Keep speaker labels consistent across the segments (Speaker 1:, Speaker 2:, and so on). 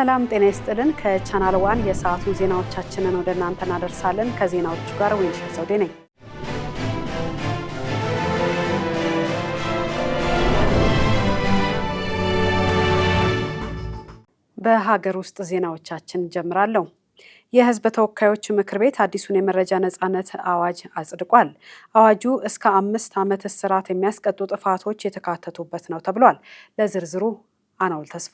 Speaker 1: ሰላም ጤና ይስጥልን። ከቻናል ዋን የሰዓቱን ዜናዎቻችንን ወደ እናንተ እናደርሳለን። ከዜናዎቹ ጋር ወይንሸት ዘውዴ ነኝ። በሀገር ውስጥ ዜናዎቻችን ጀምራለሁ። የሕዝብ ተወካዮች ምክር ቤት አዲሱን የመረጃ ነጻነት አዋጅ አጽድቋል። አዋጁ እስከ 5 ዓመት እስራት የሚያስቀጡ ጥፋቶች የተካተቱበት ነው ተብሏል። ለዝርዝሩ አናውል ተስፋ።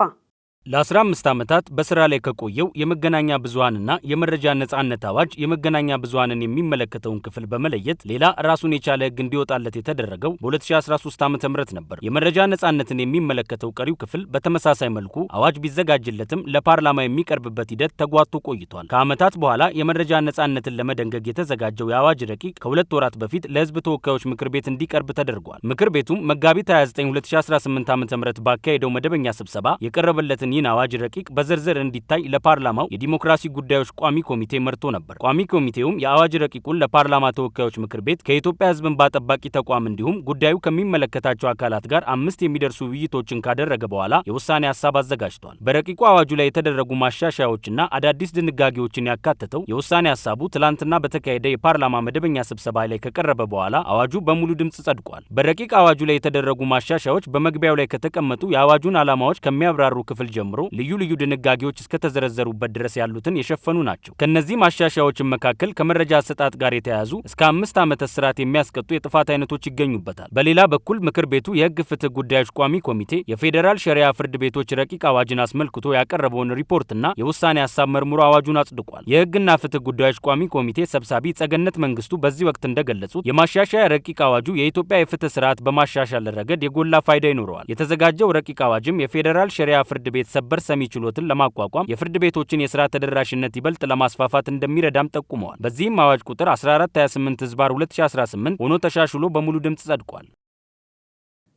Speaker 2: ለ15 ዓመታት በስራ ላይ ከቆየው የመገናኛ ብዙሃንና የመረጃ ነጻነት አዋጅ የመገናኛ ብዙሃንን የሚመለከተውን ክፍል በመለየት ሌላ ራሱን የቻለ ሕግ እንዲወጣለት የተደረገው በ2013 ዓ.ም ነበር። የመረጃ ነጻነትን የሚመለከተው ቀሪው ክፍል በተመሳሳይ መልኩ አዋጅ ቢዘጋጅለትም ለፓርላማ የሚቀርብበት ሂደት ተጓቶ ቆይቷል። ከዓመታት በኋላ የመረጃ ነጻነትን ለመደንገግ የተዘጋጀው የአዋጅ ረቂቅ ከ2 ወራት በፊት ለሕዝብ ተወካዮች ምክር ቤት እንዲቀርብ ተደርጓል። ምክር ቤቱም መጋቢት 29 2018 ዓ.ም ባካሄደው መደበኛ ስብሰባ የቀረበለትን ይህን አዋጅ ረቂቅ በዝርዝር እንዲታይ ለፓርላማው የዲሞክራሲ ጉዳዮች ቋሚ ኮሚቴ መርቶ ነበር። ቋሚ ኮሚቴውም የአዋጅ ረቂቁን ለፓርላማ ተወካዮች ምክር ቤት ከኢትዮጵያ ሕዝብ እንባ ጠባቂ ተቋም እንዲሁም ጉዳዩ ከሚመለከታቸው አካላት ጋር 5 የሚደርሱ ውይይቶችን ካደረገ በኋላ የውሳኔ ሀሳብ አዘጋጅቷል። በረቂቁ አዋጁ ላይ የተደረጉ ማሻሻያዎችና አዳዲስ ድንጋጌዎችን ያካተተው የውሳኔ ሀሳቡ ትላንትና በተካሄደ የፓርላማ መደበኛ ስብሰባ ላይ ከቀረበ በኋላ አዋጁ በሙሉ ድምጽ ጸድቋል። በረቂቅ አዋጁ ላይ የተደረጉ ማሻሻያዎች በመግቢያው ላይ ከተቀመጡ የአዋጁን ዓላማዎች ከሚያብራሩ ክፍል ጀምሮ ልዩ ልዩ ድንጋጌዎች እስከተዘረዘሩበት ድረስ ያሉትን የሸፈኑ ናቸው። ከነዚህ ማሻሻያዎች መካከል ከመረጃ አሰጣጥ ጋር የተያያዙ እስከ 5 ዓመት እስራት የሚያስቀጡ የጥፋት አይነቶች ይገኙበታል። በሌላ በኩል ምክር ቤቱ የሕግ ፍትህ ጉዳዮች ቋሚ ኮሚቴ የፌዴራል ሸሪዓ ፍርድ ቤቶች ረቂቅ አዋጅን አስመልክቶ ያቀረበውን ሪፖርትና የውሳኔ ሀሳብ መርምሮ አዋጁን አጽድቋል። የሕግና ፍትህ ጉዳዮች ቋሚ ኮሚቴ ሰብሳቢ ጸገነት መንግስቱ በዚህ ወቅት እንደገለጹት የማሻሻያ ረቂቅ አዋጁ የኢትዮጵያ የፍትህ ስርዓት በማሻሻል ረገድ የጎላ ፋይዳ ይኖረዋል። የተዘጋጀው ረቂቅ አዋጅም የፌዴራል ሸሪዓ ፍርድ ቤት ሰበር ሰሚ ችሎትን ለማቋቋም የፍርድ ቤቶችን የሥራ ተደራሽነት ይበልጥ ለማስፋፋት እንደሚረዳም ጠቁመዋል። በዚህም አዋጅ ቁጥር 1428/2018 ሆኖ ተሻሽሎ በሙሉ ድምጽ ጸድቋል።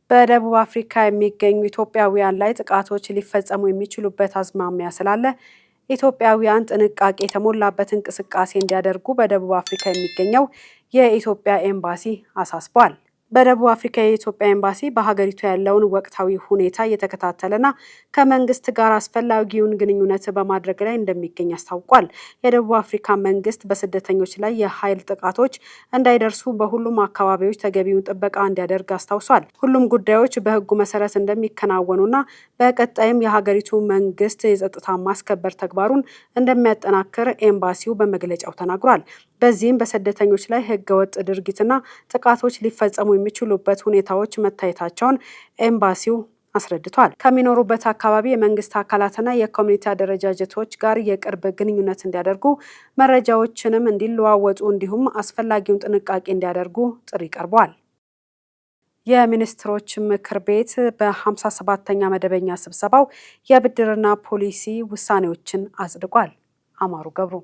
Speaker 1: በደቡብ አፍሪካ የሚገኙ ኢትዮጵያውያን ላይ ጥቃቶች ሊፈጸሙ የሚችሉበት አዝማሚያ ስላለ ኢትዮጵያውያን ጥንቃቄ የተሞላበት እንቅስቃሴ እንዲያደርጉ በደቡብ አፍሪካ የሚገኘው የኢትዮጵያ ኤምባሲ አሳስቧል። በደቡብ አፍሪካ የኢትዮጵያ ኤምባሲ በሀገሪቱ ያለውን ወቅታዊ ሁኔታ እየተከታተለና ከመንግስት ጋር አስፈላጊውን ግንኙነት በማድረግ ላይ እንደሚገኝ አስታውቋል። የደቡብ አፍሪካ መንግስት በስደተኞች ላይ የኃይል ጥቃቶች እንዳይደርሱ በሁሉም አካባቢዎች ተገቢውን ጥበቃ እንዲያደርግ አስታውሷል። ሁሉም ጉዳዮች በሕጉ መሰረት እንደሚከናወኑና በቀጣይም የሀገሪቱ መንግስት የጸጥታ ማስከበር ተግባሩን እንደሚያጠናክር ኤምባሲው በመግለጫው ተናግሯል። በዚህም በስደተኞች ላይ ህገወጥ ድርጊትና ጥቃቶች ሊፈጸሙ የሚችሉበት ሁኔታዎች መታየታቸውን ኤምባሲው አስረድቷል። ከሚኖሩበት አካባቢ የመንግስት አካላትና የኮሚኒቲ አደረጃጀቶች ጋር የቅርብ ግንኙነት እንዲያደርጉ፣ መረጃዎችንም እንዲለዋወጡ እንዲሁም አስፈላጊውን ጥንቃቄ እንዲያደርጉ ጥሪ ቀርቧል። የሚኒስትሮች ምክር ቤት በ57ኛ መደበኛ ስብሰባው የብድርና ፖሊሲ ውሳኔዎችን አጽድቋል። አማሩ ገብሩ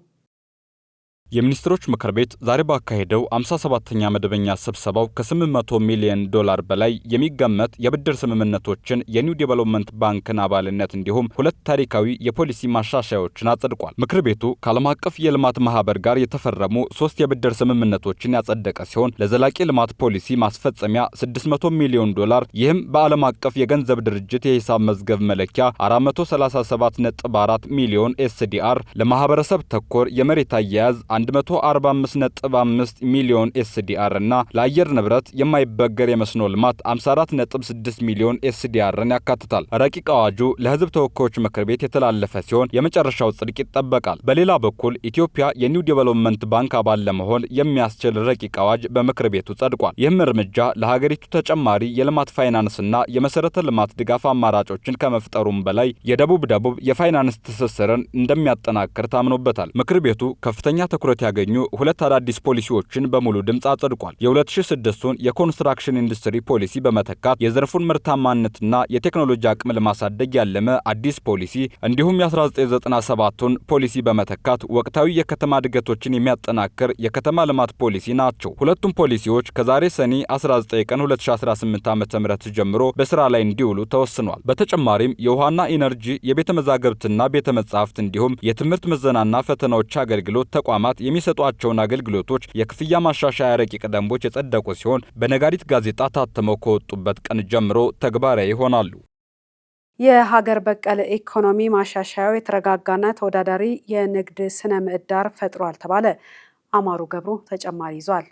Speaker 3: የሚኒስትሮች ምክር ቤት ዛሬ ባካሄደው 57ኛ መደበኛ ስብሰባው ከ800 ሚሊዮን ዶላር በላይ የሚገመት የብድር ስምምነቶችን የኒው ዴቨሎፕመንት ባንክን አባልነት እንዲሁም 2 ታሪካዊ የፖሊሲ ማሻሻያዎችን አጸድቋል። ምክር ቤቱ ከዓለም አቀፍ የልማት ማህበር ጋር የተፈረሙ 3 የብድር ስምምነቶችን ያጸደቀ ሲሆን ለዘላቂ ልማት ፖሊሲ ማስፈጸሚያ 600 ሚሊዮን ዶላር፣ ይህም በዓለም አቀፍ የገንዘብ ድርጅት የሂሳብ መዝገብ መለኪያ 437.4 ሚሊዮን ኤስዲአር፣ ለማህበረሰብ ተኮር የመሬት አያያዝ 145.5 ሚሊዮን ኤስዲአር እና ለአየር ንብረት የማይበገር የመስኖ ልማት 54.6 ሚሊዮን ኤስዲአርን ያካትታል። ረቂቅ አዋጁ ለሕዝብ ተወካዮች ምክር ቤት የተላለፈ ሲሆን የመጨረሻው ጽድቅ ይጠበቃል። በሌላ በኩል ኢትዮጵያ የኒው ዴቨሎፕመንት ባንክ አባል ለመሆን የሚያስችል ረቂቅ አዋጅ በምክር ቤቱ ጸድቋል። ይህም እርምጃ ለሀገሪቱ ተጨማሪ የልማት ፋይናንስና የመሰረተ ልማት ድጋፍ አማራጮችን ከመፍጠሩም በላይ የደቡብ የፋይናንስ ትስስርን እንደሚያጠናክር ታምኖበታል። ምክር ቤቱ ከፍተኛ ትኩረት ያገኙ 2 አዳዲስ ፖሊሲዎችን በሙሉ ድምጽ አጽድቋል። የ2006ን የኮንስትራክሽን ኢንዱስትሪ ፖሊሲ በመተካት የዘርፉን ምርታማነትና የቴክኖሎጂ አቅም ለማሳደግ ያለመ አዲስ ፖሊሲ እንዲሁም የ1997ን ፖሊሲ በመተካት ወቅታዊ የከተማ እድገቶችን የሚያጠናክር የከተማ ልማት ፖሊሲ ናቸው። ሁለቱም ፖሊሲዎች ከዛሬ ሰኔ 19 ቀን 2018 ዓ.ም ጀምሮ በስራ ላይ እንዲውሉ ተወስኗል። በተጨማሪም የውሃና ኢነርጂ፣ የቤተ መዛግብትና ቤተ መጻሕፍት እንዲሁም የትምህርት ምዘናና ፈተናዎች አገልግሎት ተቋማት የሚሰጧቸውን አገልግሎቶች የክፍያ ማሻሻያ ረቂቅ ደንቦች የጸደቁ ሲሆን በነጋሪት ጋዜጣ ታትመው ከወጡበት ቀን ጀምሮ ተግባራዊ ይሆናሉ።
Speaker 1: የሀገር በቀል ኢኮኖሚ ማሻሻያው የተረጋጋና ተወዳዳሪ የንግድ ስነ ምህዳር ፈጥሯል ተባለ። አማሩ ገብሩ ተጨማሪ ይዟል።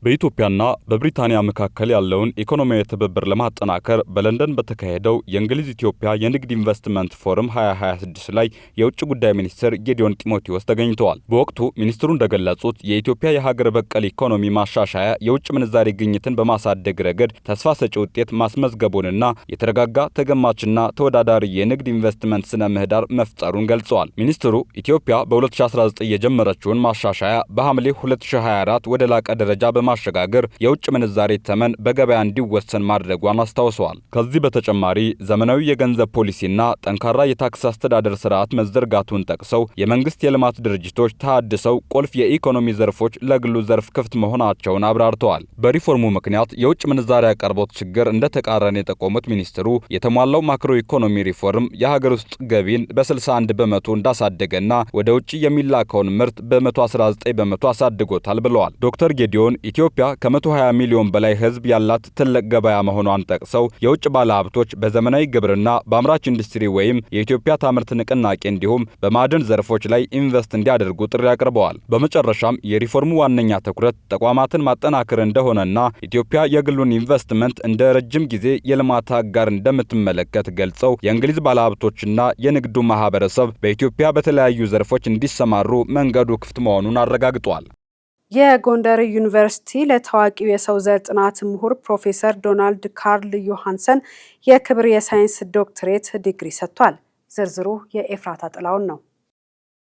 Speaker 3: በኢትዮጵያና በብሪታንያ መካከል ያለውን ኢኮኖሚያዊ ትብብር ለማጠናከር በለንደን በተካሄደው የእንግሊዝ ኢትዮጵያ የንግድ ኢንቨስትመንት ፎረም 2026 ላይ የውጭ ጉዳይ ሚኒስትር ጌዲዮን ጢሞቴዎስ ተገኝተዋል። በወቅቱ ሚኒስትሩ እንደገለጹት የኢትዮጵያ የሀገር በቀል ኢኮኖሚ ማሻሻያ የውጭ ምንዛሬ ግኝትን በማሳደግ ረገድ ተስፋ ሰጪ ውጤት ማስመዝገቡንና የተረጋጋ ተገማችና ተወዳዳሪ የንግድ ኢንቨስትመንት ስነ ምህዳር መፍጠሩን ገልጸዋል። ሚኒስትሩ ኢትዮጵያ በ2019 የጀመረችውን ማሻሻያ በሐምሌ 2024 ወደ ላቀ ደረጃ ማሸጋገር የውጭ ምንዛሬ ተመን በገበያ እንዲወሰን ማድረጓን አስታውሰዋል። ከዚህ በተጨማሪ ዘመናዊ የገንዘብ ፖሊሲና ጠንካራ የታክስ አስተዳደር ስርዓት መዘርጋቱን ጠቅሰው የመንግስት የልማት ድርጅቶች ተሃድሰው ቁልፍ የኢኮኖሚ ዘርፎች ለግሉ ዘርፍ ክፍት መሆናቸውን አብራርተዋል። በሪፎርሙ ምክንያት የውጭ ምንዛሬ አቅርቦት ችግር እንደተቃረነ የጠቆሙት ሚኒስትሩ የተሟላው ማክሮ ኢኮኖሚ ሪፎርም የሀገር ውስጥ ገቢን በ61 በመቶ እንዳሳደገና ወደ ውጭ የሚላከውን ምርት በ119 በመቶ አሳድጎታል ብለዋል። ዶክተር ጌዲዮን ኢትዮጵያ ከ120 ሚሊዮን በላይ ሕዝብ ያላት ትልቅ ገበያ መሆኗን ጠቅሰው የውጭ ባለሀብቶች በዘመናዊ ግብርና፣ በአምራች ኢንዱስትሪ ወይም የኢትዮጵያ ታምርት ንቅናቄ እንዲሁም በማዕድን ዘርፎች ላይ ኢንቨስት እንዲያደርጉ ጥሪ አቅርበዋል። በመጨረሻም የሪፎርሙ ዋነኛ ትኩረት ተቋማትን ማጠናከር እንደሆነና ኢትዮጵያ የግሉን ኢንቨስትመንት እንደ ረጅም ጊዜ የልማት አጋር እንደምትመለከት ገልጸው የእንግሊዝ ባለሀብቶችና የንግዱ ማህበረሰብ በኢትዮጵያ በተለያዩ ዘርፎች እንዲሰማሩ መንገዱ ክፍት መሆኑን አረጋግጧል።
Speaker 1: የጎንደር ዩኒቨርሲቲ ለታዋቂው የሰው ዘር ጥናት ምሁር ፕሮፌሰር ዶናልድ ካርል ዮሐንሰን የክብር የሳይንስ ዶክትሬት ዲግሪ ሰጥቷል። ዝርዝሩ የኤፍራታ ጥላውን ነው።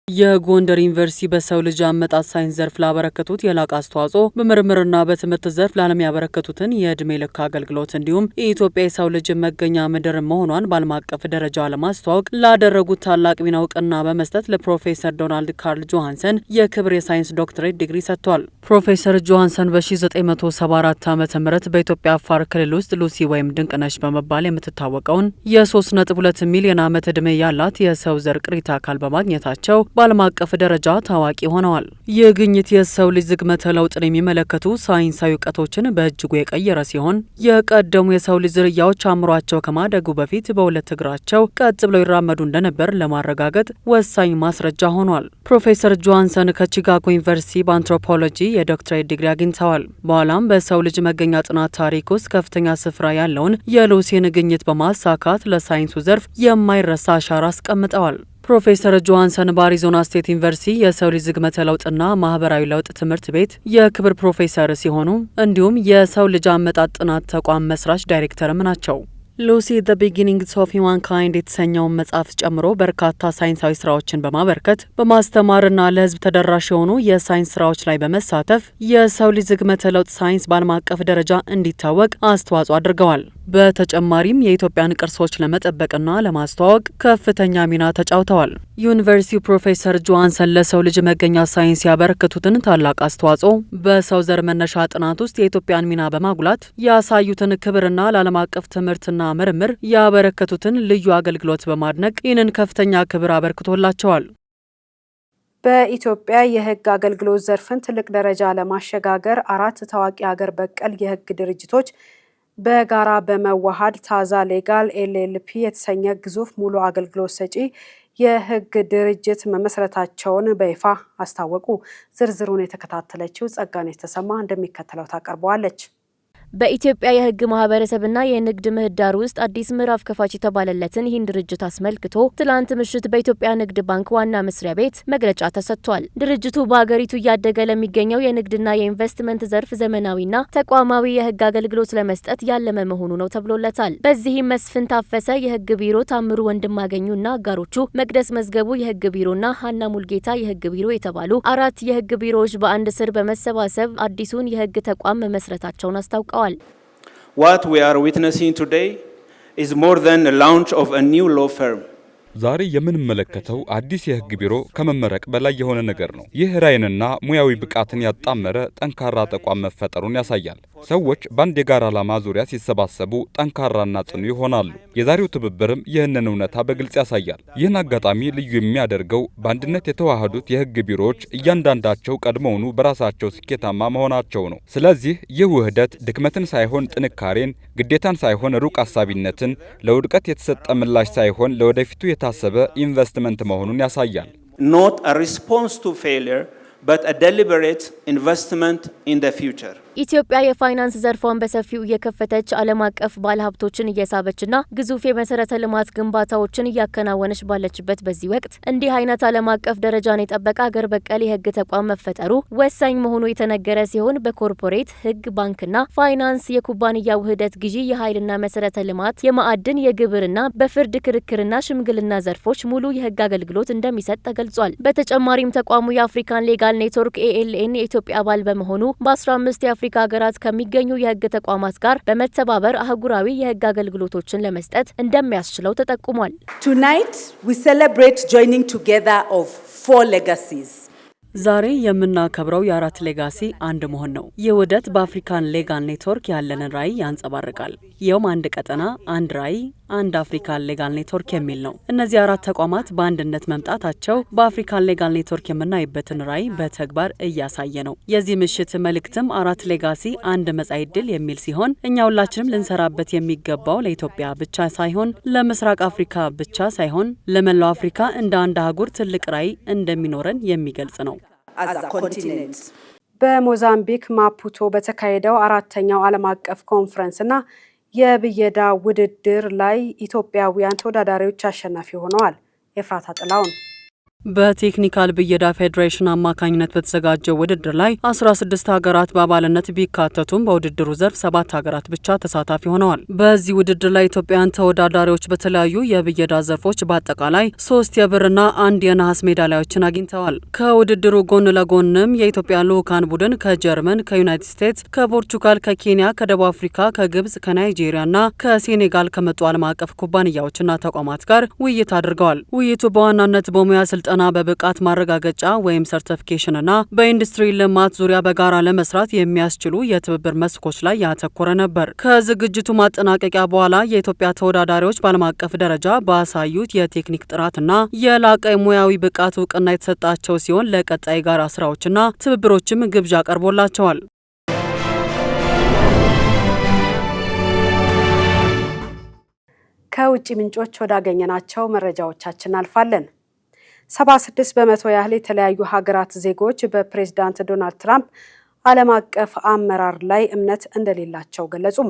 Speaker 4: የጎንደር ዩኒቨርሲቲ በሰው ልጅ አመጣጥ ሳይንስ ዘርፍ ላበረከቱት የላቀ አስተዋጽኦ በምርምርና በትምህርት ዘርፍ ለዓለም ያበረከቱትን የዕድሜ ልክ አገልግሎት እንዲሁም የኢትዮጵያ የሰው ልጅ መገኛ ምድር መሆኗን በዓለም አቀፍ ደረጃ ለማስተዋወቅ ላደረጉት ታላቅ ሚና እውቅና በመስጠት ለፕሮፌሰር ዶናልድ ካርል ጆሃንሰን የክብር የሳይንስ ዶክትሬት ዲግሪ ሰጥቷል። ፕሮፌሰር ጆሃንሰን በ1974 ዓ.ም በኢትዮጵያ አፋር ክልል ውስጥ ሉሲ ወይም ድንቅነሽ በመባል የምትታወቀውን የ3.2 ሚሊዮን ዓመት ዕድሜ ያላት የሰው ዘር ቅሪተ አካል በማግኘታቸው በዓለም አቀፍ ደረጃ ታዋቂ ሆነዋል። ይህ ግኝት የሰው ልጅ ዝግመተ ለውጥን የሚመለከቱ ሳይንሳዊ እውቀቶችን በእጅጉ የቀየረ ሲሆን የቀደሙ የሰው ልጅ ዝርያዎች አእምሯቸው ከማደጉ በፊት በሁለት እግራቸው ቀጥ ብለው ይራመዱ እንደነበር ለማረጋገጥ ወሳኝ ማስረጃ ሆኗል። ፕሮፌሰር ጆሃንሰን ከቺካጎ ዩኒቨርሲቲ በአንትሮፖሎጂ የዶክትሬት ዲግሪ አግኝተዋል። በኋላም በሰው ልጅ መገኛ ጥናት ታሪክ ውስጥ ከፍተኛ ስፍራ ያለውን የሉሲን ግኝት በማሳካት ለሳይንሱ ዘርፍ የማይረሳ አሻራ አስቀምጠዋል። ፕሮፌሰር ጆሃንሰን በአሪዞና ስቴት ዩኒቨርሲቲ የሰው ልጅ ዝግመተ ለውጥና ማህበራዊ ለውጥ ትምህርት ቤት የክብር ፕሮፌሰር ሲሆኑ እንዲሁም የሰው ልጅ አመጣጥ ጥናት ተቋም መስራች ዳይሬክተርም ናቸው። ሉሲ ዘ ቢጊኒንግስ ኦፍ ሂውማንካይንድ የተሰኘውን መጽሐፍ ጨምሮ በርካታ ሳይንሳዊ ስራዎችን በማበርከት በማስተማርና ለሕዝብ ተደራሽ የሆኑ የሳይንስ ስራዎች ላይ በመሳተፍ የሰው ልጅ ዝግመተ ለውጥ ሳይንስ በዓለም አቀፍ ደረጃ እንዲታወቅ አስተዋጽኦ አድርገዋል። በተጨማሪም የኢትዮጵያን ቅርሶች ለመጠበቅና ለማስተዋወቅ ከፍተኛ ሚና ተጫውተዋል። ዩኒቨርሲቲው ፕሮፌሰር ጆሃንሰን ለሰው ልጅ መገኛ ሳይንስ ያበረከቱትን ታላቅ አስተዋጽኦ በሰው ዘር መነሻ ጥናት ውስጥ የኢትዮጵያን ሚና በማጉላት ያሳዩትን ክብርና ለዓለም አቀፍ ትምህርትና ምርምር ያበረከቱትን ልዩ አገልግሎት በማድነቅ ይህንን ከፍተኛ ክብር አበርክቶላቸዋል።
Speaker 1: በኢትዮጵያ የሕግ አገልግሎት ዘርፍን ትልቅ ደረጃ ለማሸጋገር 4 ታዋቂ ሀገር በቀል የሕግ ድርጅቶች በጋራ በመዋሃድ ታዛ ሌጋል ኤልኤልፒ የተሰኘ ግዙፍ ሙሉ አገልግሎት ሰጪ የሕግ ድርጅት መመስረታቸውን በይፋ አስታወቁ። ዝርዝሩን የተከታተለችው ጸጋነች ተሰማ እንደሚከተለው ታቀርበዋለች።
Speaker 5: በኢትዮጵያ የሕግ ማህበረሰብና የንግድ ምህዳር ውስጥ አዲስ ምዕራፍ ከፋች የተባለለትን ይህን ድርጅት አስመልክቶ ትላንት ምሽት በኢትዮጵያ ንግድ ባንክ ዋና መስሪያ ቤት መግለጫ ተሰጥቷል። ድርጅቱ በሀገሪቱ እያደገ ለሚገኘው የንግድና የኢንቨስትመንት ዘርፍ ዘመናዊና ተቋማዊ የሕግ አገልግሎት ለመስጠት ያለመ መሆኑ ነው ተብሎለታል። በዚህም መስፍን ታፈሰ የሕግ ቢሮ፣ ታምሩ ወንድማገኙና አጋሮቹ መቅደስ መዝገቡ የሕግ ቢሮና ሀና ሙልጌታ የሕግ ቢሮ የተባሉ 4 የሕግ ቢሮዎች በአንድ ስር በመሰባሰብ አዲሱን የሕግ ተቋም መመስረታቸውን አስታውቀዋል።
Speaker 6: What we are witnessing today is more than a launch of a new law firm.
Speaker 3: ዛሬ የምንመለከተው አዲስ የህግ ቢሮ ከመመረቅ በላይ የሆነ ነገር ነው። ይህ ራዕይንና ሙያዊ ብቃትን ያጣመረ ጠንካራ ተቋም መፈጠሩን ያሳያል። ሰዎች በአንድ የጋራ ዓላማ ዙሪያ ሲሰባሰቡ ጠንካራና ጽኑ ይሆናሉ። የዛሬው ትብብርም ይህንን እውነታ በግልጽ ያሳያል። ይህን አጋጣሚ ልዩ የሚያደርገው በአንድነት የተዋሃዱት የህግ ቢሮዎች እያንዳንዳቸው ቀድሞውኑ በራሳቸው ስኬታማ መሆናቸው ነው። ስለዚህ ይህ ውህደት ድክመትን ሳይሆን ጥንካሬን፣ ግዴታን ሳይሆን ሩቅ አሳቢነትን፣ ለውድቀት የተሰጠ ምላሽ ሳይሆን ለወደፊቱ የታሰበ ኢንቨስትመንት መሆኑን ያሳያል።
Speaker 6: Not a response to failure, but a deliberate investment in the future.
Speaker 5: ኢትዮጵያ የፋይናንስ ዘርፏን በሰፊው እየከፈተች ዓለም አቀፍ ባለሀብቶችን እየሳበችና ግዙፍ የመሰረተ ልማት ግንባታዎችን እያከናወነች ባለችበት በዚህ ወቅት እንዲህ አይነት ዓለም አቀፍ ደረጃን የጠበቀ አገር በቀል የህግ ተቋም መፈጠሩ ወሳኝ መሆኑ የተነገረ ሲሆን በኮርፖሬት ህግ፣ ባንክና ፋይናንስ፣ የኩባንያ ውህደት፣ ግዢ፣ የኃይልና መሰረተ ልማት፣ የማዕድን፣ የግብርና፣ በፍርድ ክርክርና ሽምግልና ዘርፎች ሙሉ የህግ አገልግሎት እንደሚሰጥ ተገልጿል። በተጨማሪም ተቋሙ የአፍሪካን ሌጋል ኔትወርክ ALN የኢትዮጵያ አባል በመሆኑ በ15 የአፍሪካ ሀገራት ከሚገኙ የህግ ተቋማት ጋር በመተባበር አህጉራዊ የህግ አገልግሎቶችን ለመስጠት እንደሚያስችለው ተጠቁሟል።
Speaker 7: Tonight we celebrate joining together of 4 legacies.
Speaker 4: ዛሬ የምናከብረው የአራት ሌጋሲ አንድ መሆን ነው። ይህ ውህደት በአፍሪካን ሌጋል ኔትወርክ ያለንን ራዕይ ያንጸባርቃል። ይኸውም አንድ ቀጠና፣ አንድ ራዕይ፣ አንድ አፍሪካን ሌጋል ኔትወርክ የሚል ነው። እነዚህ አራት ተቋማት በአንድነት መምጣታቸው በአፍሪካን ሌጋል ኔትወርክ የምናይበትን ራዕይ በተግባር እያሳየ ነው። የዚህ ምሽት መልእክትም አራት ሌጋሲ አንድ መጻኢ ዕድል የሚል ሲሆን እኛ ሁላችንም ልንሰራበት የሚገባው ለኢትዮጵያ ብቻ ሳይሆን ለምስራቅ አፍሪካ ብቻ ሳይሆን ለመላው አፍሪካ እንደ አንድ አህጉር ትልቅ ራዕይ እንደሚኖረን የሚገልጽ ነው።
Speaker 1: በሞዛምቢክ ማፑቶ በተካሄደው አራተኛው ዓለም አቀፍ ኮንፈረንስና የብየዳ ውድድር ላይ ኢትዮጵያውያን ተወዳዳሪዎች አሸናፊ ሆነዋል። ኤፍራታ ጥላውን
Speaker 4: በቴክኒካል ብየዳ ፌዴሬሽን አማካኝነት በተዘጋጀው ውድድር ላይ 16 ሀገራት በአባልነት ቢካተቱም በውድድሩ ዘርፍ 7 ሀገራት ብቻ ተሳታፊ ሆነዋል። በዚህ ውድድር ላይ ኢትዮጵያውያን ተወዳዳሪዎች በተለያዩ የብየዳ ዘርፎች በአጠቃላይ 3 የብርና 1 የነሐስ ሜዳሊያዎችን አግኝተዋል። ከውድድሩ ጎን ለጎንም የኢትዮጵያ ልዑካን ቡድን ከጀርመን፣ ከዩናይትድ ስቴትስ፣ ከፖርቹጋል፣ ከኬንያ፣ ከደቡብ አፍሪካ፣ ከግብጽ፣ ከናይጄሪያና ከሴኔጋል ከመጡ ዓለም አቀፍ ኩባንያዎችና ተቋማት ጋር ውይይት አድርገዋል። ውይይቱ በዋናነት በሙያ ስልጠና፣ በብቃት ማረጋገጫ ወይም ሰርቲፊኬሽንና በኢንዱስትሪ ልማት ዙሪያ በጋራ ለመስራት የሚያስችሉ የትብብር መስኮች ላይ ያተኮረ ነበር። ከዝግጅቱ ማጠናቀቂያ በኋላ የኢትዮጵያ ተወዳዳሪዎች በዓለም አቀፍ ደረጃ ባሳዩት የቴክኒክ ጥራትና የላቀ ሙያዊ ብቃት እውቅና የተሰጣቸው ሲሆን ለቀጣይ ጋራ ስራዎችና ትብብሮችም ግብዣ ቀርቦላቸዋል።
Speaker 1: ከውጭ ምንጮች ወዳገኘናቸው መረጃዎቻችን አልፋለን። 76 በመቶ ያህል የተለያዩ ሀገራት ዜጎች በፕሬዝዳንት ዶናልድ ትራምፕ ዓለም አቀፍ አመራር ላይ እምነት እንደሌላቸው ገለጹም።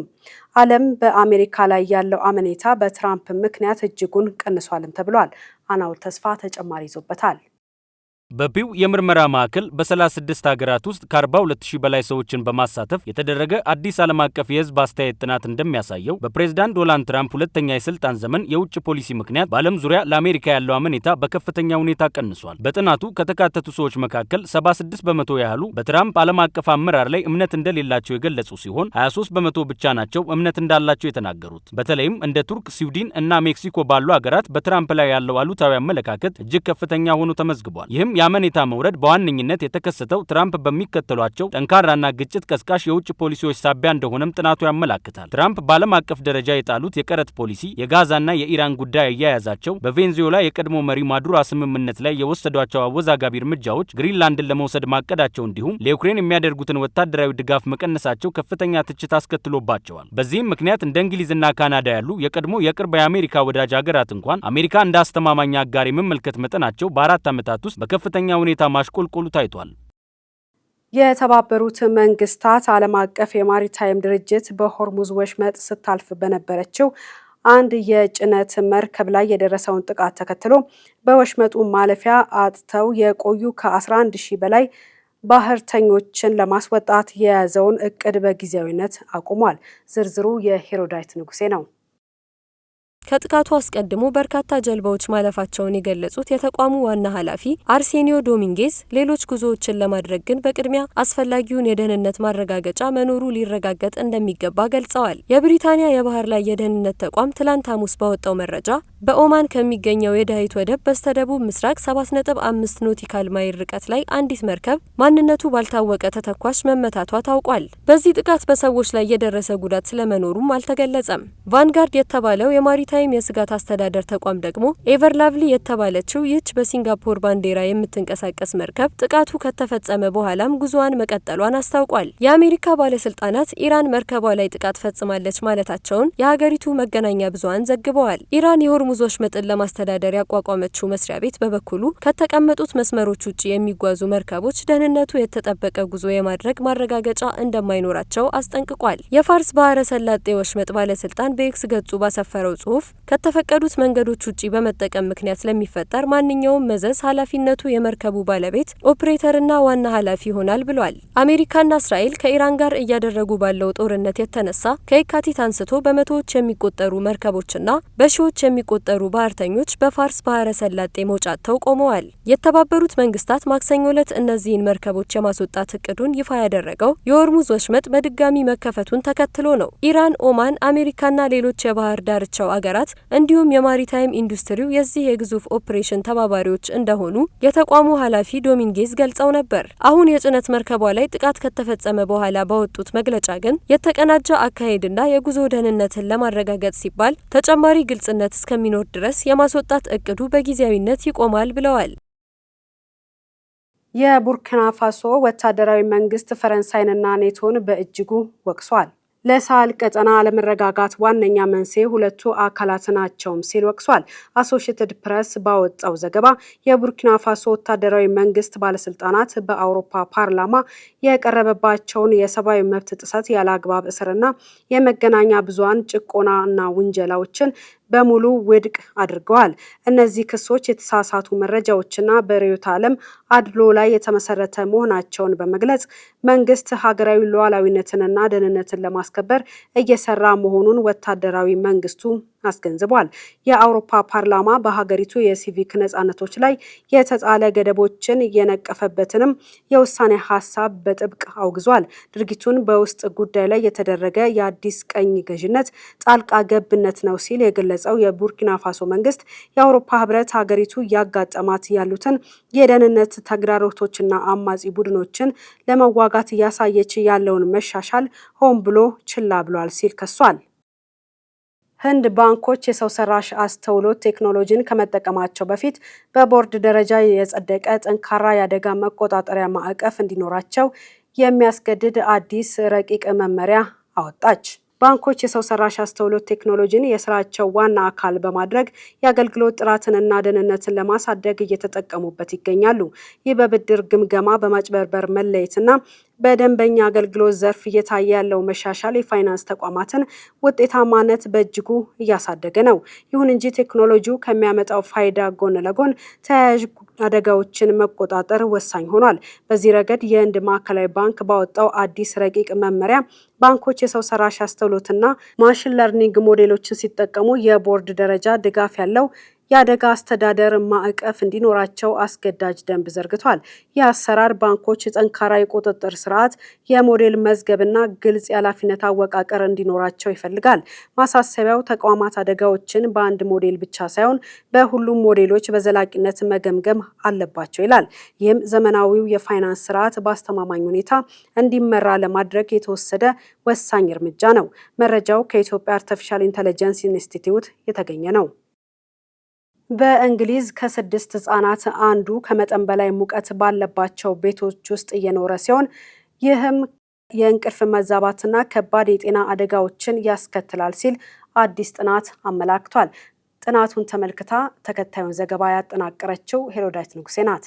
Speaker 1: ዓለም በአሜሪካ ላይ ያለው አመኔታ በትራምፕ ምክንያት እጅጉን ቀንሷልም ተብሏል። አናውል ተስፋ ተጨማሪ ይዞበታል።
Speaker 2: በፒው የምርመራ ማዕከል በ36 ሀገራት ውስጥ ከ42000 በላይ ሰዎችን በማሳተፍ የተደረገ አዲስ ዓለም አቀፍ የህዝብ አስተያየት ጥናት እንደሚያሳየው በፕሬዝዳንት ዶናልድ ትራምፕ ሁለተኛ የስልጣን ዘመን የውጭ ፖሊሲ ምክንያት በዓለም ዙሪያ ለአሜሪካ ያለው አመኔታ በከፍተኛ ሁኔታ ቀንሷል። በጥናቱ ከተካተቱ ሰዎች መካከል 76 በመቶ ያህሉ በትራምፕ ዓለም አቀፍ አመራር ላይ እምነት እንደሌላቸው የገለጹ ሲሆን 23 በመቶ ብቻ ናቸው እምነት እንዳላቸው የተናገሩት። በተለይም እንደ ቱርክ፣ ስዊድን እና ሜክሲኮ ባሉ ሀገራት በትራምፕ ላይ ያለው አሉታዊ አመለካከት እጅግ ከፍተኛ ሆኖ ተመዝግቧል። ይህም የአመኔታ መውረድ በዋነኝነት የተከሰተው ትራምፕ በሚከተሏቸው ጠንካራና ግጭት ቀስቃሽ የውጭ ፖሊሲዎች ሳቢያ እንደሆነም ጥናቱ ያመላክታል። ትራምፕ በዓለም አቀፍ ደረጃ የጣሉት የቀረጥ ፖሊሲ፣ የጋዛና የኢራን ጉዳይ አያያዛቸው፣ በቬንዙዌላ የቀድሞ መሪ ማዱሮ ስምምነት ላይ የወሰዷቸው አወዛጋቢ እርምጃዎች፣ ግሪንላንድን ለመውሰድ ማቀዳቸው እንዲሁም ለዩክሬን የሚያደርጉትን ወታደራዊ ድጋፍ መቀነሳቸው ከፍተኛ ትችት አስከትሎባቸዋል። በዚህም ምክንያት እንደ እንግሊዝና ካናዳ ያሉ የቀድሞ የቅርብ የአሜሪካ ወዳጅ ሀገራት እንኳን አሜሪካ እንደ አስተማማኝ አጋር የመመልከት መጠናቸው በ4 ዓመታት ውስጥ በከፍተኛ ሁኔታ ማሽቆልቆሉ ታይቷል።
Speaker 1: የተባበሩት መንግስታት ዓለም አቀፍ የማሪታይም ድርጅት በሆርሙዝ ወሽመጥ ስታልፍ በነበረችው አንድ የጭነት መርከብ ላይ የደረሰውን ጥቃት ተከትሎ በወሽመጡ ማለፊያ አጥተው የቆዩ ከ11000 በላይ ባህርተኞችን ለማስወጣት የያዘውን እቅድ በጊዜያዊነት አቁሟል። ዝርዝሩ የሄሮዳይት ንጉሴ ነው።
Speaker 8: ከጥቃቱ አስቀድሞ በርካታ ጀልባዎች ማለፋቸውን የገለጹት የተቋሙ ዋና ኃላፊ አርሴኒዮ ዶሚንጌዝ ሌሎች ጉዞዎችን ለማድረግ ግን በቅድሚያ አስፈላጊውን የደህንነት ማረጋገጫ መኖሩ ሊረጋገጥ እንደሚገባ ገልጸዋል። የብሪታንያ የባህር ላይ የደህንነት ተቋም ትላንት ሐሙስ ባወጣው መረጃ በኦማን ከሚገኘው የዳሂት ወደብ በስተደቡብ ምስራቅ 7.5 ኖቲካል ማይል ርቀት ላይ አንዲት መርከብ ማንነቱ ባልታወቀ ተተኳሽ መመታቷ ታውቋል። በዚህ ጥቃት በሰዎች ላይ የደረሰ ጉዳት ስለመኖሩም አልተገለጸም። ቫንጋርድ የተባለው የማሪታይም የስጋት አስተዳደር ተቋም ደግሞ ኤቨርላቭሊ የተባለችው ይህች በሲንጋፖር ባንዲራ የምትንቀሳቀስ መርከብ ጥቃቱ ከተፈጸመ በኋላም ጉዞዋን መቀጠሏን አስታውቋል። የአሜሪካ ባለስልጣናት ኢራን መርከቧ ላይ ጥቃት ፈጽማለች ማለታቸውን የሀገሪቱ መገናኛ ብዙሃን ዘግበዋል። ኢራን የሆርሙዝ ወሽመጥን ለማስተዳደር ያቋቋመችው መስሪያ ቤት በበኩሉ ከተቀመጡት መስመሮች ውጭ የሚጓዙ መርከቦች ደህንነቱ የተጠበቀ ጉዞ የማድረግ ማረጋገጫ እንደማይኖራቸው አስጠንቅቋል። የፋርስ ባህረ ሰላጤ ወሽመጥ ባለስልጣን በኤክስ ገጹ ባሰፈረው ጽሑፍ ከተፈቀዱት መንገዶች ውጭ በመጠቀም ምክንያት ለሚፈጠር ማንኛውም መዘዝ ኃላፊነቱ የመርከቡ ባለቤት ኦፕሬተርና ዋና ኃላፊ ይሆናል ብሏል። አሜሪካና እስራኤል ከኢራን ጋር እያደረጉ ባለው ጦርነት የተነሳ ከየካቲት አንስቶ በመቶዎች የሚቆጠሩ መርከቦችና በሺዎች የሚቆጠሩ ባህርተኞች በፋርስ ባህረ ሰላጤ መውጫተው ቆመዋል። የተባበሩት መንግስታት ማክሰኞ ዕለት እነዚህን መርከቦች የማስወጣት እቅዱን ይፋ ያደረገው የሆርሙዝ ወሽመጥ በድጋሚ መከፈቱን ተከትሎ ነው። ኢራን፣ ኦማን፣ አሜሪካና ሌሎች የባህር ዳርቻው አገራት እንዲሁም የማሪታይም ኢንዱስትሪው የዚህ የግዙፍ ኦፕሬሽን ተባባሪዎች እንደሆኑ የተቋሙ ኃላፊ ዶሚንጌዝ ገልጸው ነበር። አሁን የጭነት መርከቧ ላይ ጥቃት ከተፈጸመ በኋላ ባወጡት መግለጫ ግን የተቀናጀ አካሄድና የጉዞ ደህንነትን ለማረጋገጥ ሲባል ተጨማሪ ግልጽነት እስከሚኖር ድረስ የማስወጣት እቅዱ በጊዜያዊነት ይቆማል ብለዋል።
Speaker 1: የቡርኪና ፋሶ ወታደራዊ መንግስት ፈረንሳይንና ኔቶን በእጅጉ ወቅሷል። ለሳህል ቀጠና አለመረጋጋት ዋነኛ መንስኤ ሁለቱ አካላት ናቸውም ሲል ወቅሷል። አሶሺየትድ ፕሬስ ባወጣው ዘገባ የቡርኪና ፋሶ ወታደራዊ መንግስት ባለስልጣናት በአውሮፓ ፓርላማ የቀረበባቸውን የሰብአዊ መብት ጥሰት፣ ያለ አግባብ እስርና የመገናኛ ብዙሃን ጭቆናና ውንጀላዎችን በሙሉ ውድቅ አድርገዋል። እነዚህ ክሶች የተሳሳቱ መረጃዎችና በርዕዮተ ዓለም አድሎ ላይ የተመሰረተ መሆናቸውን በመግለጽ መንግስት ሀገራዊ ሉዓላዊነትንና ደህንነትን ለማስከበር እየሰራ መሆኑን ወታደራዊ መንግስቱ አስገንዝቧል። የአውሮፓ ፓርላማ በሀገሪቱ የሲቪክ ነጻነቶች ላይ የተጣለ ገደቦችን የነቀፈበትንም የውሳኔ ሀሳብ በጥብቅ አውግዟል። ድርጊቱን በውስጥ ጉዳይ ላይ የተደረገ የአዲስ ቀኝ ገዥነት ጣልቃ ገብነት ነው ሲል የገለጸው የቡርኪና ፋሶ መንግስት የአውሮፓ ህብረት ሀገሪቱ እያጋጠማት ያሉትን የደህንነት ተግዳሮቶችና አማጺ ቡድኖችን ለመዋጋት እያሳየች ያለውን መሻሻል ሆን ብሎ ችላ ብሏል ሲል ከሷል። ህንድ ባንኮች የሰው ሰራሽ አስተውሎት ቴክኖሎጂን ከመጠቀማቸው በፊት በቦርድ ደረጃ የጸደቀ ጠንካራ የአደጋ መቆጣጠሪያ ማዕቀፍ እንዲኖራቸው የሚያስገድድ አዲስ ረቂቅ መመሪያ አወጣች። ባንኮች የሰው ሰራሽ አስተውሎት ቴክኖሎጂን የስራቸው ዋና አካል በማድረግ የአገልግሎት ጥራትንና ደህንነትን ለማሳደግ እየተጠቀሙበት ይገኛሉ። ይህ በብድር ግምገማ፣ በማጭበርበር መለየትና በደንበኛ አገልግሎት ዘርፍ እየታየ ያለው መሻሻል የፋይናንስ ተቋማትን ውጤታማነት በእጅጉ እያሳደገ ነው። ይሁን እንጂ ቴክኖሎጂው ከሚያመጣው ፋይዳ ጎን ለጎን ተያያዥ አደጋዎችን መቆጣጠር ወሳኝ ሆኗል። በዚህ ረገድ የህንድ ማዕከላዊ ባንክ ባወጣው አዲስ ረቂቅ መመሪያ ባንኮች የሰው ሰራሽ አስተውሎትና ማሽን ለርኒንግ ሞዴሎችን ሲጠቀሙ የቦርድ ደረጃ ድጋፍ ያለው የአደጋ አስተዳደር ማዕቀፍ እንዲኖራቸው አስገዳጅ ደንብ ዘርግቷል። ይህ አሰራር ባንኮች ጠንካራ የቁጥጥር ስርዓት፣ የሞዴል መዝገብና ግልጽ የኃላፊነት አወቃቀር እንዲኖራቸው ይፈልጋል። ማሳሰቢያው ተቋማት አደጋዎችን በአንድ ሞዴል ብቻ ሳይሆን በሁሉም ሞዴሎች በዘላቂነት መገምገም አለባቸው ይላል። ይህም ዘመናዊው የፋይናንስ ስርዓት በአስተማማኝ ሁኔታ እንዲመራ ለማድረግ የተወሰደ ወሳኝ እርምጃ ነው። መረጃው ከኢትዮጵያ አርቲፊሻል ኢንተለጀንስ ኢንስቲትዩት የተገኘ ነው። በእንግሊዝ ከ6 ህጻናት አንዱ ከመጠን በላይ ሙቀት ባለባቸው ቤቶች ውስጥ እየኖረ ሲሆን ይህም የእንቅልፍ መዛባትና ከባድ የጤና አደጋዎችን ያስከትላል ሲል አዲስ ጥናት አመላክቷል። ጥናቱን ተመልክታ ተከታዩን ዘገባ ያጠናቀረችው ሄሮዳይት ንጉሴ ናት።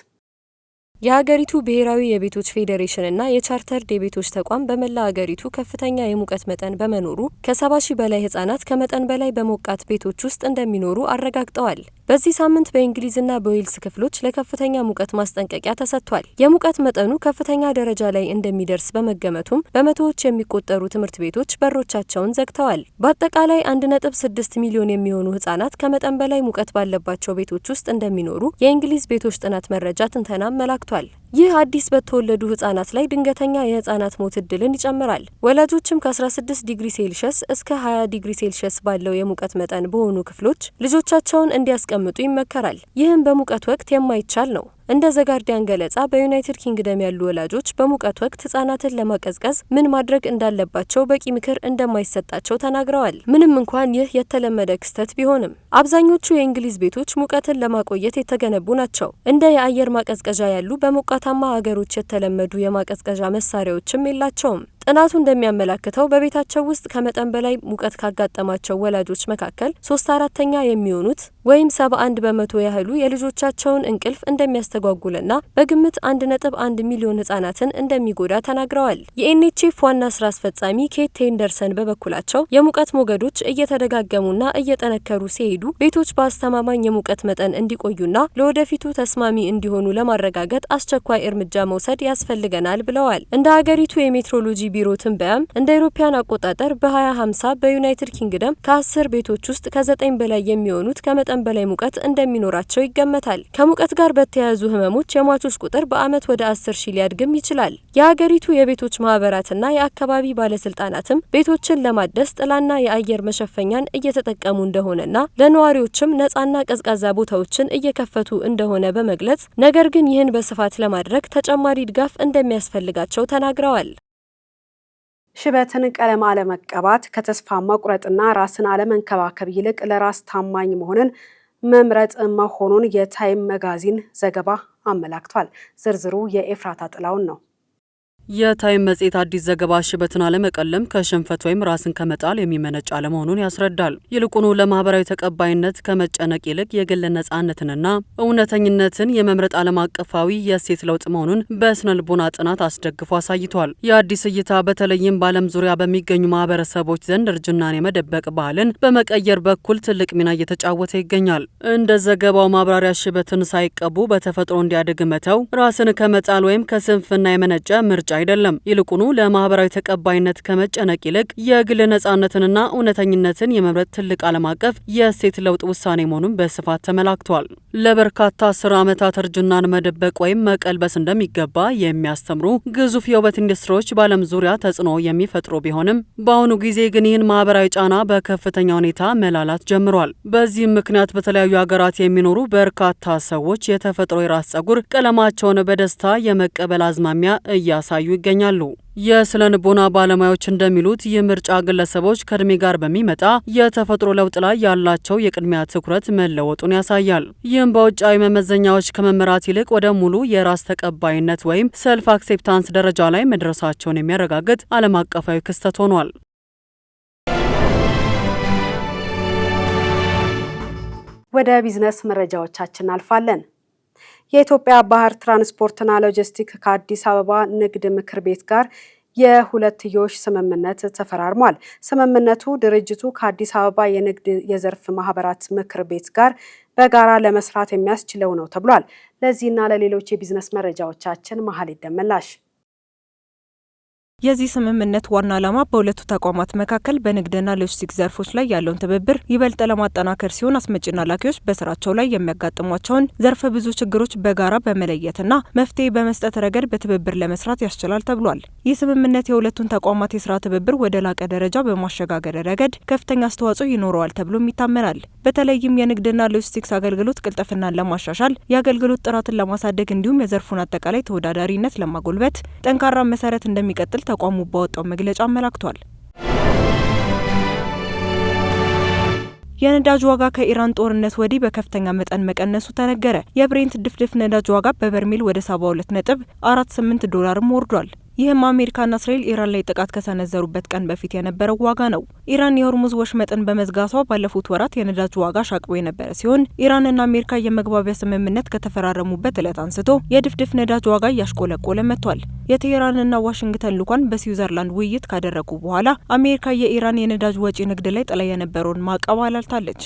Speaker 8: የሀገሪቱ ብሔራዊ የቤቶች ፌዴሬሽን እና የቻርተርድ የቤቶች ተቋም በመላ ሀገሪቱ ከፍተኛ የሙቀት መጠን በመኖሩ ከ70,000 በላይ ህጻናት ከመጠን በላይ በሞቃት ቤቶች ውስጥ እንደሚኖሩ አረጋግጠዋል። በዚህ ሳምንት በእንግሊዝና በዌልስ ክፍሎች ለከፍተኛ ሙቀት ማስጠንቀቂያ ተሰጥቷል። የሙቀት መጠኑ ከፍተኛ ደረጃ ላይ እንደሚደርስ በመገመቱም በመቶዎች የሚቆጠሩ ትምህርት ቤቶች በሮቻቸውን ዘግተዋል። በአጠቃላይ 1.6 ሚሊዮን የሚሆኑ ህጻናት ከመጠን በላይ ሙቀት ባለባቸው ቤቶች ውስጥ እንደሚኖሩ የእንግሊዝ ቤቶች ጥናት መረጃ ትንተና አመላክቷል። ይህ አዲስ በተወለዱ ህጻናት ላይ ድንገተኛ የህጻናት ሞት እድልን ይጨምራል። ወላጆችም ከ16 ዲግሪ ሴልሺየስ እስከ 20 ዲግሪ ሴልሺየስ ባለው የሙቀት መጠን በሆኑ ክፍሎች ልጆቻቸውን እንዲያስቀምጡ ይመከራል። ይህም በሙቀት ወቅት የማይቻል ነው። እንደ ዘጋርዲያን ገለጻ በዩናይትድ ኪንግደም ያሉ ወላጆች በሙቀት ወቅት ህጻናትን ለማቀዝቀዝ ምን ማድረግ እንዳለባቸው በቂ ምክር እንደማይሰጣቸው ተናግረዋል። ምንም እንኳን ይህ የተለመደ ክስተት ቢሆንም አብዛኞቹ የእንግሊዝ ቤቶች ሙቀትን ለማቆየት የተገነቡ ናቸው። እንደ የአየር ማቀዝቀዣ ያሉ በሞቃታማ ሀገሮች የተለመዱ የማቀዝቀዣ መሳሪያዎችም የላቸውም። ጥናቱ እንደሚያመላክተው በቤታቸው ውስጥ ከመጠን በላይ ሙቀት ካጋጠማቸው ወላጆች መካከል 3/4 የሚሆኑት ወይም 71 በመቶ ያህሉ የልጆቻቸውን እንቅልፍ እንደሚያስተጓጉልና በግምት 1.1 ሚሊዮን ህጻናትን እንደሚጎዳ ተናግረዋል። የኤንኤችኤፍ ዋና ስራ አስፈጻሚ ኬት ቴንደርሰን በበኩላቸው የሙቀት ሞገዶች እየተደጋገሙና እየጠነከሩ ሲሄዱ ቤቶች በአስተማማኝ የሙቀት መጠን እንዲቆዩና ለወደፊቱ ተስማሚ እንዲሆኑ ለማረጋገጥ አስቸኳይ እርምጃ መውሰድ ያስፈልገናል ብለዋል። እንደ ሀገሪቱ የሜትሮሎጂ ቢሮ ትንበያም እንደ አውሮፓውያን አቆጣጠር በ2050 በዩናይትድ ኪንግደም ከ10 ቤቶች ውስጥ ከ9 በላይ የሚሆኑት ከመጠን በላይ ሙቀት እንደሚኖራቸው ይገመታል። ከሙቀት ጋር በተያያዙ ህመሞች የሟቾች ቁጥር በአመት ወደ 10,000 ሊያድግም ይችላል። የሀገሪቱ የቤቶች ማህበራትና የአካባቢ ባለስልጣናትም ቤቶችን ለማደስ ጥላና የአየር መሸፈኛን እየተጠቀሙ እንደሆነና ለነዋሪዎችም ነጻና ቀዝቃዛ ቦታዎችን እየከፈቱ እንደሆነ በመግለጽ ነገር ግን ይህን በስፋት ለማድረግ ተጨማሪ ድጋፍ እንደሚያስፈልጋቸው ተናግረዋል።
Speaker 1: ሽበትን ቀለም አለመቀባት ከተስፋ መቁረጥና ራስን አለመንከባከብ ይልቅ ለራስ ታማኝ መሆንን መምረጥ መሆኑን የታይም መጋዚን ዘገባ አመላክቷል። ዝርዝሩ የኤፍራታ ጥላውን ነው።
Speaker 4: የታይም መጽሔት አዲስ ዘገባ ሽበትን አለመቀለም ከሽንፈት ወይም ራስን ከመጣል የሚመነጭ አለመሆኑን ያስረዳል። ይልቁኑ ለማህበራዊ ተቀባይነት ከመጨነቅ ይልቅ የግል ነጻነትንና እውነተኝነትን የመምረጥ ዓለም አቀፋዊ የእሴት ለውጥ መሆኑን በስነልቦና ጥናት አስደግፎ አሳይቷል። የአዲስ እይታ በተለይም በዓለም ዙሪያ በሚገኙ ማህበረሰቦች ዘንድ እርጅናን የመደበቅ ባህልን በመቀየር በኩል ትልቅ ሚና እየተጫወተ ይገኛል። እንደ ዘገባው ማብራሪያ ሽበትን ሳይቀቡ በተፈጥሮ እንዲያድግ መተው ራስን ከመጣል ወይም ከስንፍና የመነጨ ምርጫ አይደለም። ይልቁኑ ለማህበራዊ ተቀባይነት ከመጨነቅ ይልቅ የግል ነጻነትንና እውነተኝነትን የመምረጥ ትልቅ ዓለም አቀፍ የእሴት ለውጥ ውሳኔ መሆኑን በስፋት ተመላክቷል። ለበርካታ 10 ዓመታት እርጅናን መደበቅ ወይም መቀልበስ እንደሚገባ የሚያስተምሩ ግዙፍ የውበት ኢንዱስትሪዎች በዓለም ዙሪያ ተጽዕኖ የሚፈጥሩ ቢሆንም በአሁኑ ጊዜ ግን ይህን ማህበራዊ ጫና በከፍተኛ ሁኔታ መላላት ጀምሯል። በዚህም ምክንያት በተለያዩ ሀገራት የሚኖሩ በርካታ ሰዎች የተፈጥሮ የራስ ጸጉር ቀለማቸውን በደስታ የመቀበል አዝማሚያ እያሳዩ ይገኛሉ። የስነ ልቦና ባለሙያዎች እንደሚሉት ይህ ምርጫ ግለሰቦች ከእድሜ ጋር በሚመጣ የተፈጥሮ ለውጥ ላይ ያላቸው የቅድሚያ ትኩረት መለወጡን ያሳያል። ይህም በውጫዊ መመዘኛዎች ከመመራት ይልቅ ወደ ሙሉ የራስ ተቀባይነት ወይም ሰልፍ አክሴፕታንስ ደረጃ ላይ መድረሳቸውን የሚያረጋግጥ ዓለም አቀፋዊ ክስተት ሆኗል።
Speaker 1: ወደ ቢዝነስ መረጃዎቻችን አልፋለን። የኢትዮጵያ ባህር ትራንስፖርትና ሎጂስቲክ ከአዲስ አበባ ንግድ ምክር ቤት ጋር የሁለትዮሽ ስምምነት ተፈራርሟል። ስምምነቱ ድርጅቱ ከአዲስ አበባ የንግድ የዘርፍ ማህበራት ምክር ቤት ጋር በጋራ ለመስራት የሚያስችለው ነው ተብሏል። ለዚህና ለሌሎች የቢዝነስ መረጃዎቻችን መሀል ይደመላሽ።
Speaker 9: የዚህ ስምምነት ዋና ዓላማ በሁለቱ ተቋማት መካከል በንግድና ሎጂስቲክስ ዘርፎች ላይ ያለውን ትብብር ይበልጥ ለማጠናከር ሲሆን አስመጪና ላኪዎች በስራቸው ላይ የሚያጋጥሟቸውን ዘርፈ ብዙ ችግሮች በጋራ በመለየትና መፍትሄ በመስጠት ረገድ በትብብር ለመስራት ያስችላል ተብሏል። ይህ ስምምነት የሁለቱን ተቋማት የስራ ትብብር ወደ ላቀ ደረጃ በማሸጋገር ረገድ ከፍተኛ አስተዋጽኦ ይኖረዋል ተብሎም ይታመናል። በተለይም የንግድና ሎጂስቲክስ አገልግሎት ቅልጥፍናን ለማሻሻል፣ የአገልግሎት ጥራትን ለማሳደግ እንዲሁም የዘርፉን አጠቃላይ ተወዳዳሪነት ለማጎልበት ጠንካራ መሰረት እንደሚቀጥል ተቋሙ ባወጣው መግለጫ አመላክቷል። የነዳጅ ዋጋ ከኢራን ጦርነት ወዲህ በከፍተኛ መጠን መቀነሱ ተነገረ። የብሬንት ድፍድፍ ነዳጅ ዋጋ በበርሜል ወደ $72.48 ወርዷል። ይህም አሜሪካና እስራኤል ኢራን ላይ ጥቃት ከሰነዘሩበት ቀን በፊት የነበረው ዋጋ ነው። ኢራን የሆርሙዝ ወሽመጥን በመዝጋቷ ባለፉት ወራት የነዳጅ ዋጋ ሻቅቦ የነበረ ሲሆን ኢራንና አሜሪካ የመግባቢያ ስምምነት ከተፈራረሙበት ዕለት አንስቶ የድፍድፍ ነዳጅ ዋጋ እያሽቆለቆለ መጥቷል። የቴሄራንና ዋሽንግተን ልኡካን በስዊዘርላንድ ውይይት ካደረጉ በኋላ አሜሪካ የኢራን የነዳጅ ወጪ ንግድ ላይ ጥላ የነበረውን ማዕቀብ አላልታለች።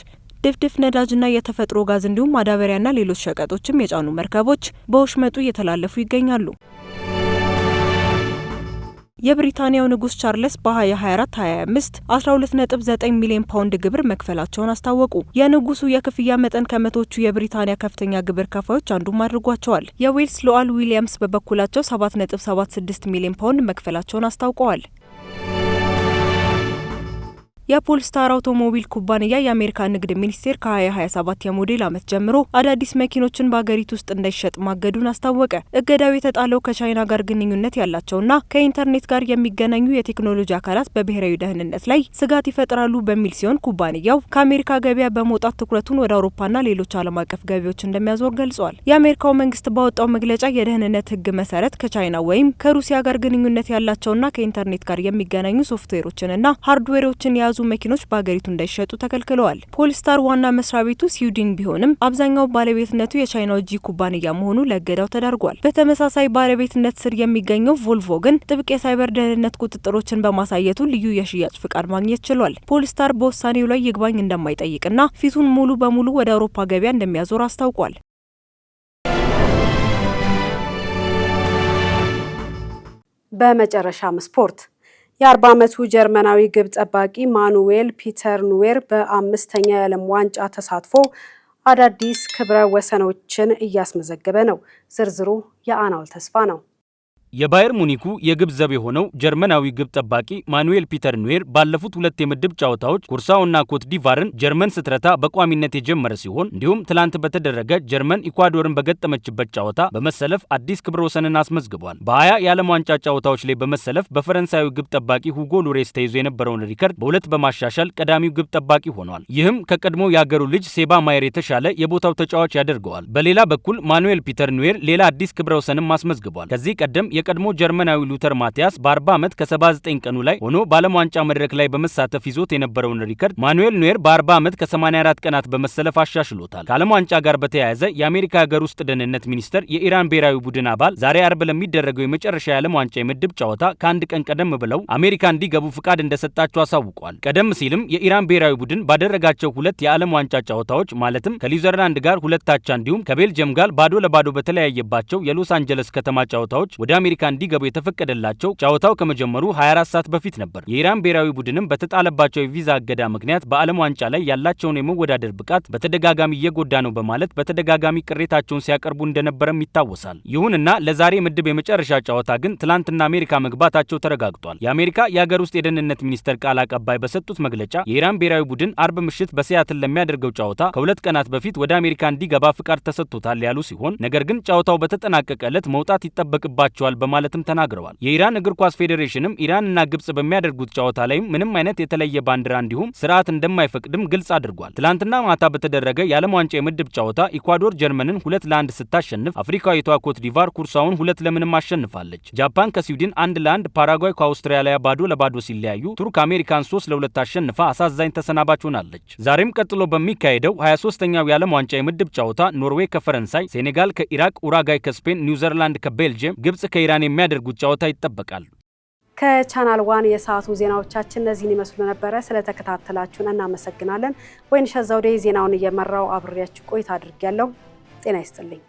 Speaker 9: ድፍድፍ ነዳጅና የተፈጥሮ ጋዝ እንዲሁም ማዳበሪያና ሌሎች ሸቀጦችም የጫኑ መርከቦች በወሽመጡ እየተላለፉ ይገኛሉ። የብሪታንያው ንጉስ ቻርልስ በ2024-25 12.9 ሚሊዮን ፓውንድ ግብር መክፈላቸውን አስታወቁ። የንጉሱ የክፍያ መጠን ከመቶቹ የብሪታንያ ከፍተኛ ግብር ከፋዮች አንዱም አድርጓቸዋል። የዌልስ ሉዓል ዊሊያምስ በበኩላቸው 7.76 ሚሊዮን ፓውንድ መክፈላቸውን አስታውቀዋል። የፖልስታር አውቶሞቢል ኩባንያ የአሜሪካ ንግድ ሚኒስቴር ከ2027 የሞዴል ዓመት ጀምሮ አዳዲስ መኪኖችን በአገሪቱ ውስጥ እንዳይሸጥ ማገዱን አስታወቀ። እገዳው የተጣለው ከቻይና ጋር ግንኙነት ያላቸውና ከኢንተርኔት ጋር የሚገናኙ የቴክኖሎጂ አካላት በብሔራዊ ደህንነት ላይ ስጋት ይፈጥራሉ በሚል ሲሆን ኩባንያው ከአሜሪካ ገበያ በመውጣት ትኩረቱን ወደ አውሮፓና ሌሎች ዓለም አቀፍ ገበያዎች እንደሚያዞር ገልጿል። የአሜሪካው መንግስት ባወጣው መግለጫ የደህንነት ሕግ መሰረት ከቻይና ወይም ከሩሲያ ጋር ግንኙነት ያላቸውና ከኢንተርኔት ጋር የሚገናኙ ሶፍትዌሮችንና ሃርድዌሮችን የያዙ መኪኖች በአገሪቱ እንዳይሸጡ ተከልክለዋል። ፖልስታር ዋና መስሪያ ቤቱ ስዊድን ቢሆንም አብዛኛው ባለቤትነቱ የቻይናው ጂ ኩባንያ መሆኑ ለእገዳው ተዳርጓል። በተመሳሳይ ባለቤትነት ስር የሚገኘው ቮልቮ ግን ጥብቅ የሳይበር ደህንነት ቁጥጥሮችን በማሳየቱ ልዩ የሽያጭ ፍቃድ ማግኘት ችሏል። ፖልስታር በውሳኔው ላይ ይግባኝ እንደማይጠይቅና ፊቱን ሙሉ በሙሉ ወደ አውሮፓ ገበያ እንደሚያዞር አስታውቋል።
Speaker 1: በመጨረሻም ስፖርት የ40 ዓመቱ ጀርመናዊ ግብ ጠባቂ ማኑዌል ፒተር ኑዌር በ5ኛ የዓለም ዋንጫ ተሳትፎ አዳዲስ ክብረ ወሰኖችን እያስመዘገበ ነው። ዝርዝሩ የአናውል ተስፋ ነው።
Speaker 2: የባየር ሙኒኩ የግብ ዘብ የሆነው ጀርመናዊ ግብ ጠባቂ ማኑዌል ፒተር ኑዌር ባለፉት ሁለት የምድብ ጨዋታዎች ኩርሳውና ኮት ዲቫርን ጀርመን ስትረታ በቋሚነት የጀመረ ሲሆን እንዲሁም ትላንት በተደረገ ጀርመን ኢኳዶርን በገጠመችበት ጨዋታ በመሰለፍ አዲስ ክብረ ወሰንን አስመዝግቧል። በ20 የዓለም ዋንጫ ጨዋታዎች ላይ በመሰለፍ በፈረንሳዩ ግብ ጠባቂ ሁጎ ሉሬስ ተይዞ የነበረውን ሪከርድ በሁለት በማሻሻል ቀዳሚው ግብ ጠባቂ ሆኗል። ይህም ከቀድሞ የአገሩ ልጅ ሴባ ማየር የተሻለ የቦታው ተጫዋች ያደርገዋል። በሌላ በኩል ማኑዌል ፒተር ኑዌር ሌላ አዲስ ክብረ ወሰንም አስመዝግቧል። ከዚህ ቀደም የቀድሞ ጀርመናዊ ሉተር ማቲያስ በ40 ዓመት ከ79 ቀኑ ላይ ሆኖ በዓለም ዋንጫ መድረክ ላይ በመሳተፍ ይዞት የነበረውን ሪከርድ ማኑዌል ኑዌር በ40 ዓመት ከ84 ቀናት በመሰለፍ አሻሽሎታል። ከዓለም ዋንጫ ጋር በተያያዘ የአሜሪካ ሀገር ውስጥ ደህንነት ሚኒስቴር የኢራን ብሔራዊ ቡድን አባል ዛሬ አርብ ለሚደረገው የመጨረሻ የዓለም ዋንጫ የምድብ ጨዋታ ከአንድ ቀን ቀደም ብለው አሜሪካ እንዲገቡ ፍቃድ እንደሰጣቸው አሳውቋል። ቀደም ሲልም የኢራን ብሔራዊ ቡድን ባደረጋቸው ሁለት የዓለም ዋንጫ ጨዋታዎች ማለትም ከኒውዚላንድ ጋር 2-2 እንዲሁም ከቤልጅየም ጋር ባዶ ለባዶ በተለያየባቸው የሎስ አንጀለስ ከተማ ጨዋታዎች ወደ አሜሪካ እንዲገቡ የተፈቀደላቸው ጨዋታው ከመጀመሩ 24 ሰዓት በፊት ነበር። የኢራን ብሔራዊ ቡድንም በተጣለባቸው የቪዛ እገዳ ምክንያት በዓለም ዋንጫ ላይ ያላቸውን የመወዳደር ብቃት በተደጋጋሚ እየጎዳ ነው በማለት በተደጋጋሚ ቅሬታቸውን ሲያቀርቡ እንደነበረም ይታወሳል። ይሁንና ለዛሬ ምድብ የመጨረሻ ጨዋታ ግን ትላንትና አሜሪካ መግባታቸው ተረጋግጧል። የአሜሪካ የሀገር ውስጥ የደህንነት ሚኒስቴር ቃል አቀባይ በሰጡት መግለጫ የኢራን ብሔራዊ ቡድን አርብ ምሽት በሲያትል ለሚያደርገው ጨዋታ ከ2 ቀናት በፊት ወደ አሜሪካ እንዲገባ ፍቃድ ተሰጥቶታል ያሉ ሲሆን ነገር ግን ጨዋታው በተጠናቀቀ ዕለት መውጣት ይጠበቅባቸዋል በማለትም ተናግረዋል። የኢራን እግር ኳስ ፌዴሬሽንም ኢራንና ግብጽ በሚያደርጉት ጨዋታ ላይ ምንም አይነት የተለየ ባንዲራ እንዲሁም ስርዓት እንደማይፈቅድም ግልጽ አድርጓል። ትላንትና ማታ በተደረገ የዓለም ዋንጫ የምድብ ጨዋታ ኢኳዶር ጀርመንን 2-1 ስታሸንፍ አፍሪካዊቷ ኮት ዲቫር ኩርሳውን 2-0 አሸንፋለች። ጃፓን ከስዊድን 1-1፣ ፓራጓይ ከአውስትራሊያ ባዶ ለባዶ ሲለያዩ ቱርክ አሜሪካን 3-2 አሸንፋ አሳዛኝ ተሰናባች ሆናለች። ዛሬም ቀጥሎ በሚካሄደው 23ኛው የዓለም ዋንጫ የምድብ ጨዋታ ኖርዌይ ከፈረንሳይ፣ ሴኔጋል ከኢራቅ፣ ኡራጋይ ከስፔን፣ ኒውዚላንድ ከቤልጅየም፣ ግብጽ ከኢራን የሚያደርጉት ጨዋታ ይጠበቃል።
Speaker 1: ከቻናል ዋን የሰዓቱ ዜናዎቻችን እነዚህን ይመስሉ ነበረ። ስለተከታተላችሁን እናመሰግናለን። ወይንሸት ዘውዴ ዜናውን እየመራው አብሬያችሁ ቆይታ አድርጌያለሁ። ጤና ይስጥልኝ።